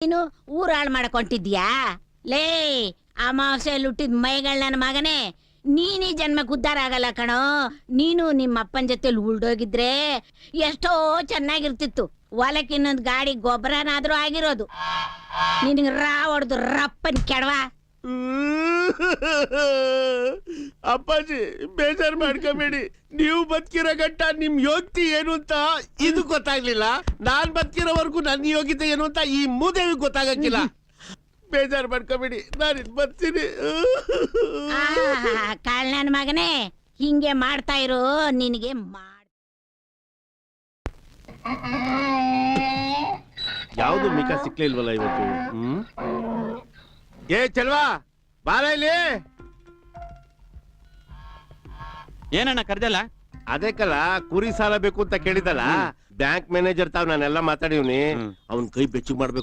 ನೀನು ಊರಾಳ್ ಮಾಡಕೊಂಡಿದ್ಯಾ? ಲೇ ಅಮಾವಾಸ್ಯೆಯಲ್ಲಿ ಹುಟ್ಟಿದ ಮೈಗಳ್ ನನ್ನ ಮಗನೇ, ನೀನೀ ಜನ್ಮಕ್ಕೆ ಉದ್ಧಾರ ಆಗಲ್ಲ ಕಣೋ. ನೀನು ನಿಮ್ಮ ಅಪ್ಪನ ಜೊತೆಲಿ ಉಳ್ದೋಗಿದ್ರೆ ಎಷ್ಟೋ ಚೆನ್ನಾಗಿರ್ತಿತ್ತು. ಹೊಲಕ್ಕೆ ಇನ್ನೊಂದು ಗಾಡಿ ಗೊಬ್ಬರನಾದ್ರೂ ಆಗಿರೋದು. ನಿನಗೆ ರಾ ಹೊಡ್ದು ರಪ್ಪನ್ ಕೆಡವಾ. ಅಪ್ಪಾಜಿ ಬೇಜಾರ್ ಮಾಡ್ಕೋಬೇಡಿ. ನೀವು ಬದುಕಿರೋ ಗಂಟ ನಿಮ್ ಯೋಗ್ಯತೆ ಏನು ಅಂತ ಇದು ಗೊತ್ತಾಗ್ಲಿಲ್ಲ. ನಾನ್ ಬದುಕಿರೋವರೆಗೂ ನನ್ನ ಯೋಗ್ಯತೆ ಏನು ಅಂತ ಈ ಮೂದೇವಿ ಗೊತ್ತಾಗಕ್ಕಿಲ್ಲ. ಬೇಜಾರ್ ಮಾಡ್ಕೋಬೇಡಿ, ನಾನು ಬರ್ತೀನಿ. ಕಾಳ್ ನನ್ನ ಮಗನೇ, ಹಿಂಗೆ ಮಾಡ್ತಾ ಇರು. ನಿನಗೆ ಯಾವ್ದು ಮಿಕ ಸಿಕ್ಲಿಲ್ವಲ್ಲ ಇವತ್ತು. ಏ ಚಲ್ವಾ ಬಾರ ಇಲ್ಲಿ. ಏನಣ್ಣ ಕರ್ದಲ್ಲ? ಅದೇ ಕಲ ಕುರಿ ಸಾಲ ಬೇಕು ಅಂತ ಕೇಳಿದಲ್ಲ. ಬ್ಯಾಂಕ್ ಮ್ಯಾನೇಜರ್ ತಾವ್ ನಾನೆಲ್ಲ ಮಾತಾಡಿವ್ನಿ. ಅವ್ನ್ ಕೈ ಬೆಚ್ಚಗ್ ಮಾಡ್ಬೇಕು